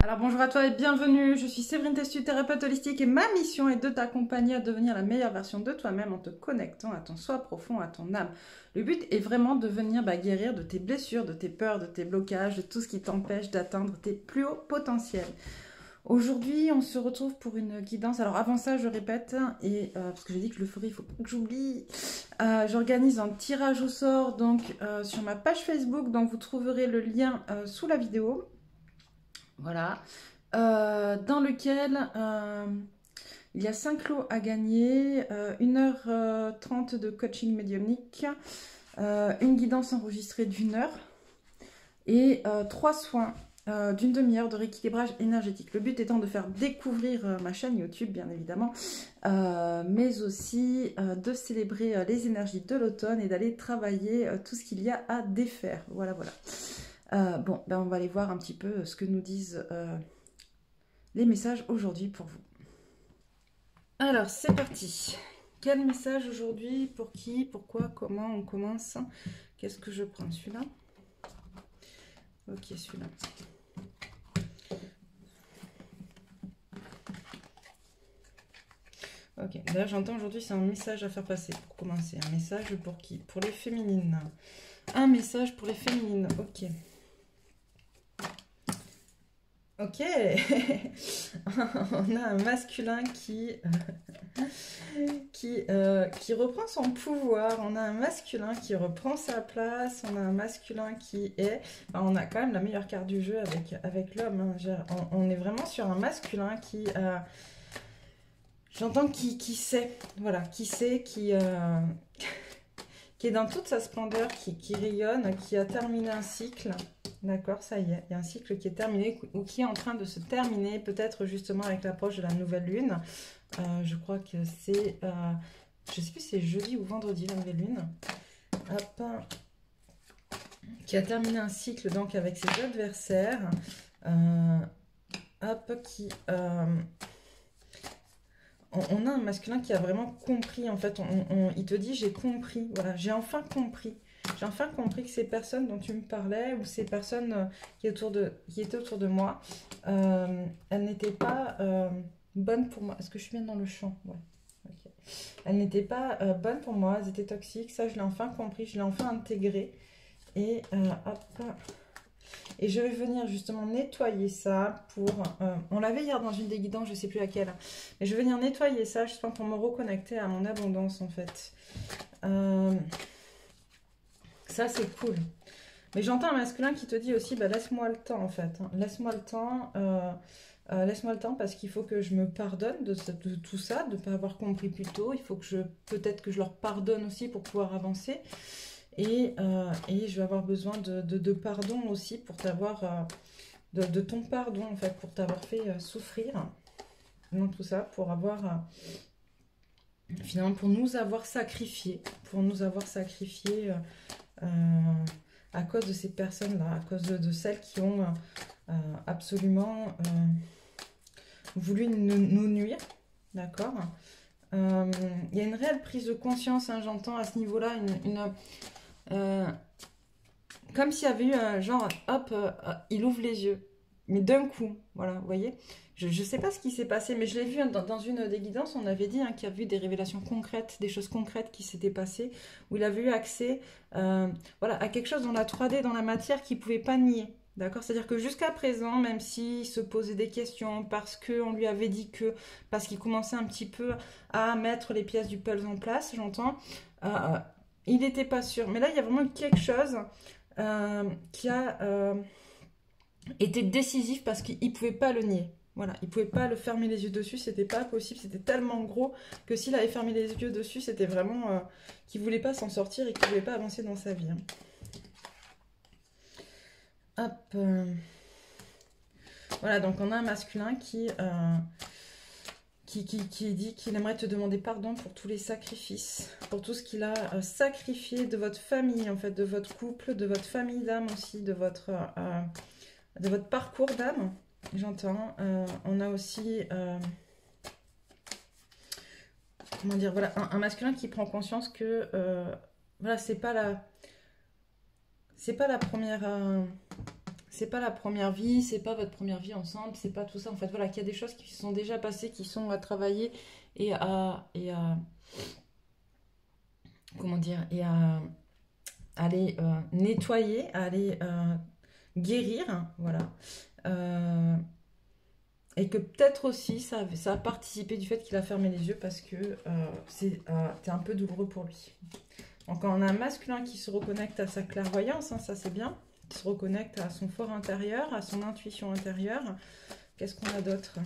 Alors bonjour à toi et bienvenue, je suis Séverine Testu, thérapeute holistique et ma mission est de t'accompagner à devenir la meilleure version de toi-même en te connectant à ton soi profond, à ton âme. Le but est vraiment de venir guérir de tes blessures, de tes peurs, de tes blocages, de tout ce qui t'empêche d'atteindre tes plus hauts potentiels. Aujourd'hui, on se retrouve pour une guidance. Alors avant ça, je répète, parce que j'ai dit que je le ferai, il faut pas que j'oublie. J'organise un tirage au sort donc sur ma page Facebook, donc vous trouverez le lien sous la vidéo. Voilà. Dans lequel il y a 5 lots à gagner, 1h30 de coaching médiumnique, une guidance enregistrée d'1 heure et 3 soins d'une demi-heure de rééquilibrage énergétique. Le but étant de faire découvrir ma chaîne YouTube, bien évidemment, mais aussi de célébrer les énergies de l'automne et d'aller travailler tout ce qu'il y a à défaire. Voilà, voilà. Bon, ben on va aller voir un petit peu ce que nous disent les messages aujourd'hui pour vous. Alors, c'est parti. Quel message aujourd'hui? Pour qui? Pourquoi? Comment? On commence. Qu'est-ce que je prends? Celui-là? Ok, celui-là. Ok, là j'entends aujourd'hui, c'est un message à faire passer pour commencer. Un message pour qui? Pour les féminines. Un message pour les féminines, ok. Ok, on a un masculin qui reprend son pouvoir, on a un masculin qui reprend sa place, on a un masculin qui est... Enfin, on a quand même la meilleure carte du jeu avec l'homme, hein. On est vraiment sur un masculin qui... J'entends qui sait, voilà, qui sait, qui est dans toute sa splendeur, qui rayonne, qui a terminé un cycle. D'accord, ça y est, il y a un cycle qui est terminé ou qui est en train de se terminer, peut-être justement avec l'approche de la nouvelle lune. Je crois que c'est, je sais plus si c'est jeudi ou vendredi la nouvelle lune. Hop, qui a terminé un cycle donc avec ses adversaires. Hop, on a un masculin qui a vraiment compris, en fait, il te dit j'ai compris, voilà, j'ai enfin compris. J'ai enfin compris que ces personnes dont tu me parlais, ou ces personnes qui étaient autour de moi, elles n'étaient pas bonnes pour moi. Est-ce que je suis bien dans le champ? Ouais. Okay. Elles n'étaient pas bonnes pour moi, elles étaient toxiques. Ça, je l'ai enfin compris, je l'ai enfin intégré. Et hop. Et je vais venir justement nettoyer ça pour... on l'avait hier dans une des guidances, je ne sais plus laquelle. Mais je vais venir nettoyer ça justement pour me reconnecter à mon abondance en fait. Ça, c'est cool. Mais j'entends un masculin qui te dit aussi, bah, laisse-moi le temps, en fait. Hein. Laisse-moi le temps. Laisse-moi le temps parce qu'il faut que je me pardonne de tout ça, de ne pas avoir compris plus tôt. Il faut que peut-être que je leur pardonne aussi pour pouvoir avancer. Et je vais avoir besoin de pardon aussi pour t'avoir... de ton pardon, en fait, pour t'avoir fait souffrir. Non, tout ça, pour avoir... finalement, pour nous avoir sacrifiés. Pour nous avoir sacrifiés... à cause de ces personnes-là, à cause de celles qui ont absolument voulu nous nuire, d'accord. Il y a une réelle prise de conscience, hein, j'entends à ce niveau-là, comme s'il y avait eu genre, hop, il ouvre les yeux, mais d'un coup, voilà, vous voyez. Je ne sais pas ce qui s'est passé, mais je l'ai vu dans une des guidances, on avait dit hein, qu'il y a eu des révélations concrètes, des choses concrètes qui s'étaient passées, où il avait eu accès voilà, à quelque chose dans la 3D, dans la matière qu'il ne pouvait pas nier. D'accord. C'est-à-dire que jusqu'à présent, même s'il se posait des questions, parce qu'on lui avait dit que, parce qu'il commençait un petit peu à mettre les pièces du puzzle en place, j'entends, il n'était pas sûr. Mais là, il y a vraiment quelque chose qui a été décisif parce qu'il ne pouvait pas le nier. Voilà, il ne pouvait pas le fermer les yeux dessus, c'était pas possible, c'était tellement gros que s'il avait fermé les yeux dessus, c'était vraiment qu'il ne voulait pas s'en sortir et qu'il ne voulait pas avancer dans sa vie. Hop. Voilà, donc on a un masculin qui dit qu'il aimerait te demander pardon pour tous les sacrifices, pour tout ce qu'il a sacrifié de votre famille, en fait, de votre couple, de votre famille d'âme aussi, de votre parcours d'âme. J'entends. On a aussi, comment dire, voilà, un masculin qui prend conscience que, voilà, c'est pas la première, c'est pas la première vie, c'est pas votre première vie ensemble, c'est pas tout ça. En fait, voilà, qu'il y a des choses qui se sont déjà passées, qui sont à travailler et à comment dire, et à aller nettoyer, à aller guérir, voilà. Euh, et que peut-être aussi ça a participé du fait qu'il a fermé les yeux parce que c'était un peu douloureux pour lui. Donc quand on a un masculin qui se reconnecte à sa clairvoyance, hein, ça c'est bien, qui se reconnecte à son fort intérieur, à son intuition intérieure. Qu'est-ce qu'on a d'autre?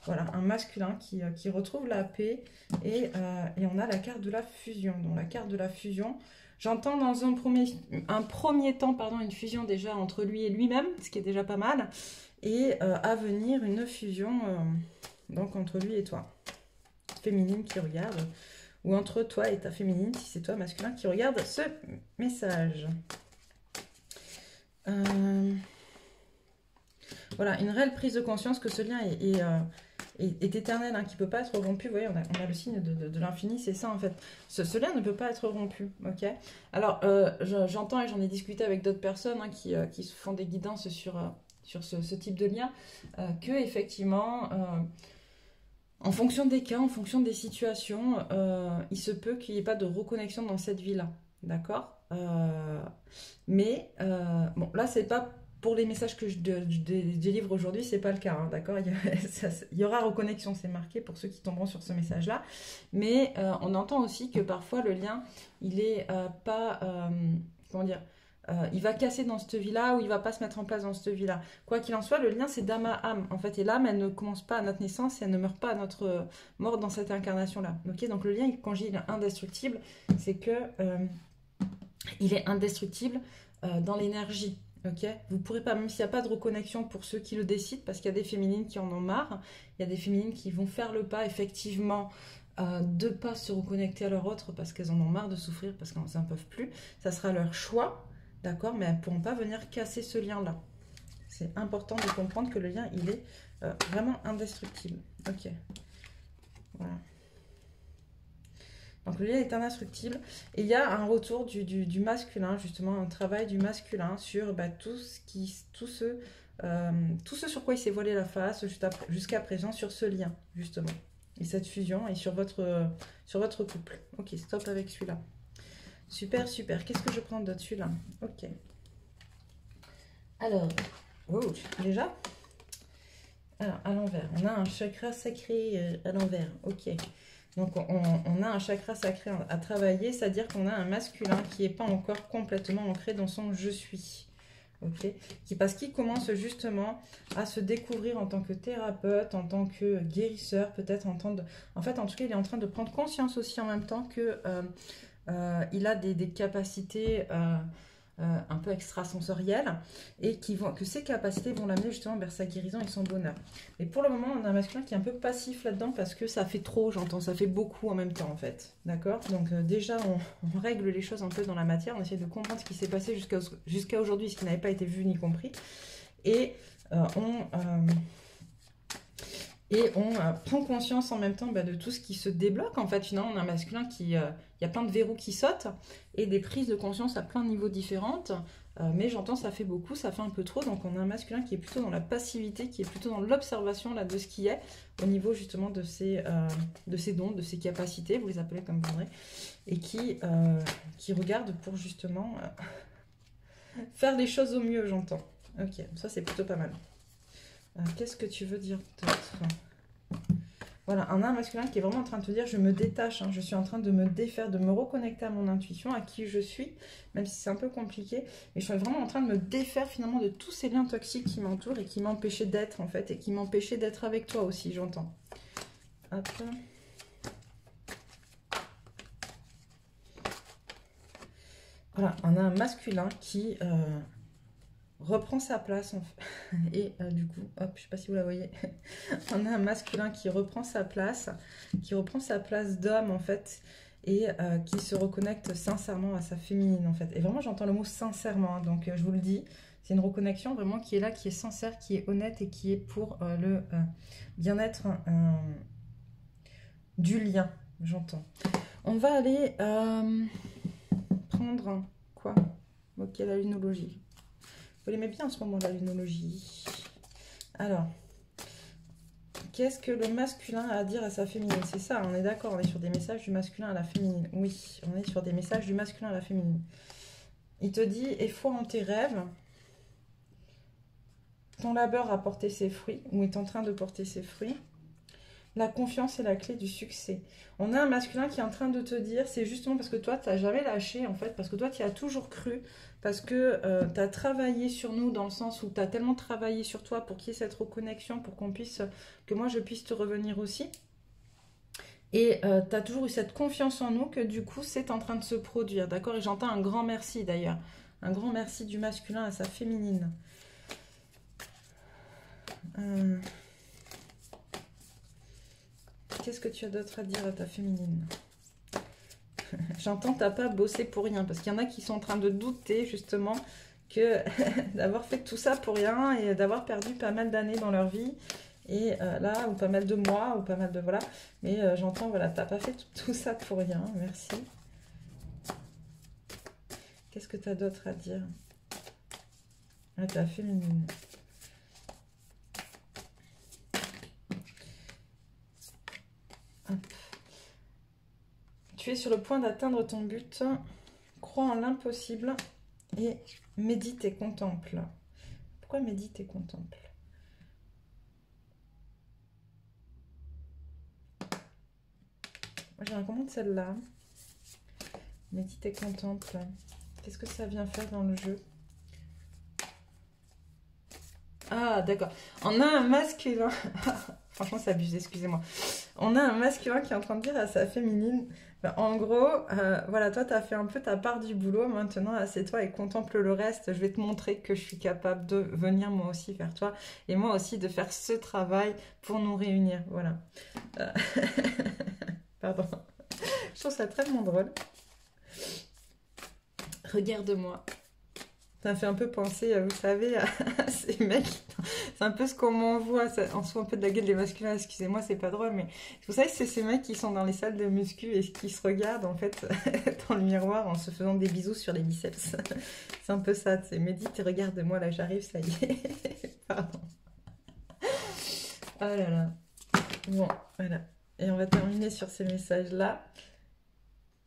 Voilà, un masculin qui retrouve la paix et on a la carte de la fusion. Donc la carte de la fusion, j'entends dans un premier temps une fusion déjà entre lui et lui-même, ce qui est déjà pas mal, et à venir une fusion donc entre lui et toi, féminine qui regarde, ou entre toi et ta féminine, si c'est toi masculin qui regarde ce message. Voilà, une réelle prise de conscience que ce lien est éternel, hein, qui ne peut pas être rompu. Vous voyez, on a le signe de l'infini, c'est ça en fait. Ce lien ne peut pas être rompu, ok? Alors, j'entends et j'en ai discuté avec d'autres personnes hein, qui se font des guidances sur ce type de lien, que effectivement, en fonction des cas, en fonction des situations, il se peut qu'il n'y ait pas de reconnexion dans cette vie-là, d'accord? Mais, bon, là, c'est pas... Pour les messages que je délivre aujourd'hui, c'est pas le cas, hein, d'accord? Il y aura reconnexion, c'est marqué pour ceux qui tomberont sur ce message-là. Mais on entend aussi que parfois le lien, il est pas... comment dire? Il va casser dans cette vie-là ou il va pas se mettre en place dans cette vie-là. Quoi qu'il en soit, le lien, c'est d'âme à âme. En fait, et l'âme, elle ne commence pas à notre naissance et elle ne meurt pas à notre mort dans cette incarnation-là. Ok? Donc le lien, quand je dis il est indestructible, c'est que il est indestructible dans l'énergie. Ok, vous pourrez pas, même s'il n'y a pas de reconnexion pour ceux qui le décident, parce qu'il y a des féminines qui en ont marre, il y a des féminines qui vont faire le pas effectivement de pas se reconnecter à leur autre parce qu'elles en ont marre de souffrir, parce qu'elles n'en peuvent plus. Ça sera leur choix, d'accord, mais elles ne pourront pas venir casser ce lien-là. C'est important de comprendre que le lien, il est vraiment indestructible. Ok, voilà. Donc le lien est indestructible. Et il y a un retour du masculin, justement, un travail du masculin sur tout ce sur quoi il s'est voilé la face jusqu'à présent, sur ce lien, justement. Et cette fusion et sur votre couple. Ok, stop avec celui-là. Super, super. Qu'est-ce que je prends d'autre, celui-là? Ok. Alors, oh, déjà. Alors, à l'envers. On a un chakra sacré à l'envers. Ok. Donc, on a un chakra sacré à travailler, c'est-à-dire qu'on a un masculin qui n'est pas encore complètement ancré dans son « je suis ». Okay, parce qu'il commence justement à se découvrir en tant que thérapeute, en tant que guérisseur, peut-être en tant de... En fait, en tout cas, il est en train de prendre conscience aussi en même temps que il a des capacités un peu extrasensorielles et que ces capacités vont l'amener justement vers sa guérison et son bonheur. Et pour le moment, on a un masculin qui est un peu passif là-dedans parce que ça fait trop, j'entends, ça fait beaucoup en même temps en fait. D'accord? Donc déjà, on règle les choses un peu dans la matière, on essaie de comprendre ce qui s'est passé jusqu'à aujourd'hui, ce qui n'avait pas été vu ni compris. Et on prend conscience en même temps de tout ce qui se débloque. En fait, finalement, on a un masculin il y a plein de verrous qui sautent et des prises de conscience à plein de niveaux différentes. Mais j'entends, ça fait beaucoup, ça fait un peu trop. Donc, on a un masculin qui est plutôt dans la passivité, qui est plutôt dans l'observation de ce qui est, au niveau justement de ses dons, de ses capacités, vous les appelez comme vous voudrez, et qui regarde pour justement faire les choses au mieux, j'entends. Ok, ça c'est plutôt pas mal. Qu'est-ce que tu veux dire d'autre? Voilà, on a un masculin qui est vraiment en train de te dire je me détache, hein, je suis en train de me défaire, de me reconnecter à mon intuition, à qui je suis, même si c'est un peu compliqué, mais je suis vraiment en train de me défaire finalement de tous ces liens toxiques qui m'entourent et qui m'empêchaient d'être en fait, et qui m'empêchaient d'être avec toi aussi, j'entends. Hop. Voilà, on a un masculin qui reprend sa place en fait. Et du coup, hop, je sais pas si vous la voyez, on a un masculin qui reprend sa place d'homme en fait, et qui se reconnecte sincèrement à sa féminine en fait. Et vraiment, j'entends le mot sincèrement, hein, donc je vous le dis, c'est une reconnexion vraiment qui est là, qui est sincère, qui est honnête et qui est pour le bien-être du lien, j'entends. On va aller prendre quoi? Ok, la lunologie. Faut l'aimer bien en ce moment, la lunologie. Alors, qu'est-ce que le masculin a à dire à sa féminine? C'est ça, on est d'accord, on est sur des messages du masculin à la féminine. Oui, on est sur des messages du masculin à la féminine. Il te dit, aie foi en tes rêves. Ton labeur a porté ses fruits, ou est en train de porter ses fruits. La confiance est la clé du succès. On a un masculin qui est en train de te dire, c'est justement parce que toi, tu n'as jamais lâché, en fait, parce que toi, tu y as toujours cru, parce que tu as travaillé sur nous dans le sens où tu as tellement travaillé sur toi pour qu'il y ait cette reconnexion, pour que moi, je puisse te revenir aussi. Et tu as toujours eu cette confiance en nous que du coup, c'est en train de se produire, d'accord? Et j'entends un grand merci d'ailleurs. Un grand merci du masculin à sa féminine. Qu'est-ce que tu as d'autre à dire à ta féminine? J'entends t'as pas bossé pour rien, parce qu'il y en a qui sont en train de douter justement que d'avoir fait tout ça pour rien et d'avoir perdu pas mal d'années dans leur vie. Et là, ou pas mal de mois, ou pas mal de... Voilà. Mais j'entends, voilà, t'as pas fait tout ça pour rien. Merci. Qu'est-ce que tu as d'autre à dire à ta féminine? Hop. Tu es sur le point d'atteindre ton but. Crois en l'impossible et médite et contemple. Pourquoi médite et contemple? Moi, je recommande celle-là. Médite et contemple. Qu'est-ce que ça vient faire dans le jeu? Ah, d'accord. On a un masculin. Franchement, c'est abusé, excusez-moi. On a un masculin qui est en train de dire à sa féminine, ben, en gros, voilà, toi, tu as fait un peu ta part du boulot. Maintenant, assieds-toi et contemple le reste. Je vais te montrer que je suis capable de venir moi aussi vers toi. Et moi aussi de faire ce travail pour nous réunir. Voilà. Pardon. Je trouve ça tellement drôle. Regarde-moi. Ça me fait un peu penser, vous savez, à ces mecs. C'est un peu ce qu'on m'envoie. On se fout un peu de la gueule des masculins. Excusez-moi, c'est pas drôle. Mais vous savez, c'est ces mecs qui sont dans les salles de muscu et qui se regardent, en fait, dans le miroir en se faisant des bisous sur les biceps. C'est un peu ça. C'est médite et regarde-moi. Là, j'arrive, ça y est. Pardon. Oh là là. Bon, voilà. Et on va terminer sur ces messages-là.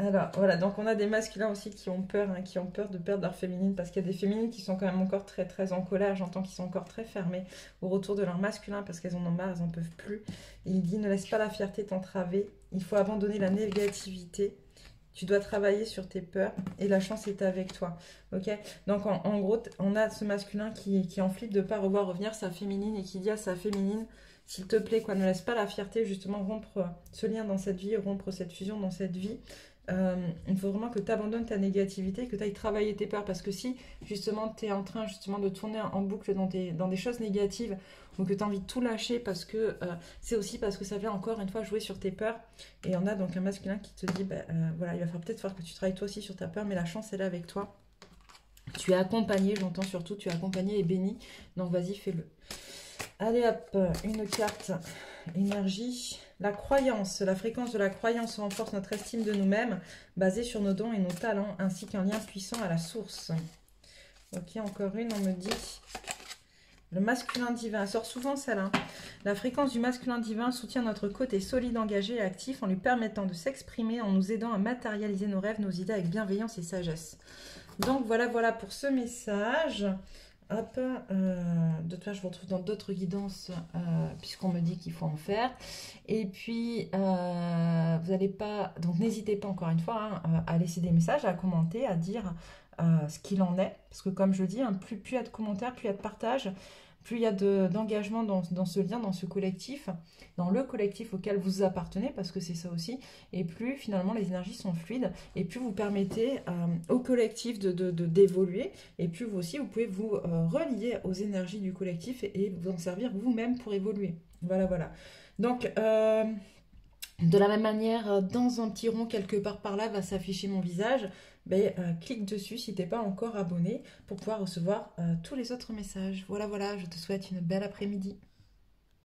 Alors, voilà, donc on a des masculins aussi qui ont peur, hein, qui ont peur de perdre leur féminine, parce qu'il y a des féminines qui sont quand même encore très très en colère, j'entends qu'ils sont encore très fermés au retour de leur masculin, parce qu'elles en ont marre, elles n'en peuvent plus. Et il dit, ne laisse pas la fierté t'entraver, il faut abandonner la négativité, tu dois travailler sur tes peurs, et la chance est avec toi, ok? Donc en gros, on a ce masculin qui est en flip de ne pas revoir revenir sa féminine, et qui dit à sa féminine, s'il te plaît, quoi, ne laisse pas la fierté, justement, rompre ce lien dans cette vie, rompre cette fusion dans cette vie. Il faut vraiment que tu abandonnes ta négativité, que tu ailles travailler tes peurs, parce que si justement tu es en train justement de tourner en boucle dans des choses négatives, ou que tu as envie de tout lâcher, parce que c'est aussi parce que ça vient encore une fois jouer sur tes peurs. Et on a donc un masculin qui te dit, voilà, il va peut-être falloir que tu travailles toi aussi sur ta peur, mais la chance elle est avec toi. Tu es accompagné, j'entends surtout, tu es accompagné et béni, donc vas-y, fais-le. Allez hop, une carte énergie. La croyance, la fréquence de la croyance renforce notre estime de nous-mêmes, basée sur nos dons et nos talents, ainsi qu'un lien puissant à la source. Ok, encore une, on me dit le masculin divin. Elle sort souvent celle-là. La fréquence du masculin divin soutient notre côté solide, engagé et actif en lui permettant de s'exprimer, en nous aidant à matérialiser nos rêves, nos idées avec bienveillance et sagesse. Donc voilà pour ce message. Hop, de toi je vous retrouve dans d'autres guidances puisqu'on me dit qu'il faut en faire. Et puis vous n'allez pas, donc n'hésitez pas encore une fois hein, à laisser des messages, à commenter, à dire ce qu'il en est, parce que comme je dis, hein, plus il y a de commentaires, plus il y a de partage, plus il y a d'engagement dans ce lien, dans ce collectif, dans le collectif auquel vous appartenez, parce que c'est ça aussi, et plus finalement les énergies sont fluides, et plus vous permettez au collectif d'évoluer, et plus vous aussi, vous pouvez vous relier aux énergies du collectif et vous en servir vous-même pour évoluer. Voilà. Donc, de la même manière, dans un petit rond quelque part par là va s'afficher mon visage. Clique dessus si tu n'es pas encore abonné pour pouvoir recevoir tous les autres messages. Voilà, je te souhaite une belle après-midi.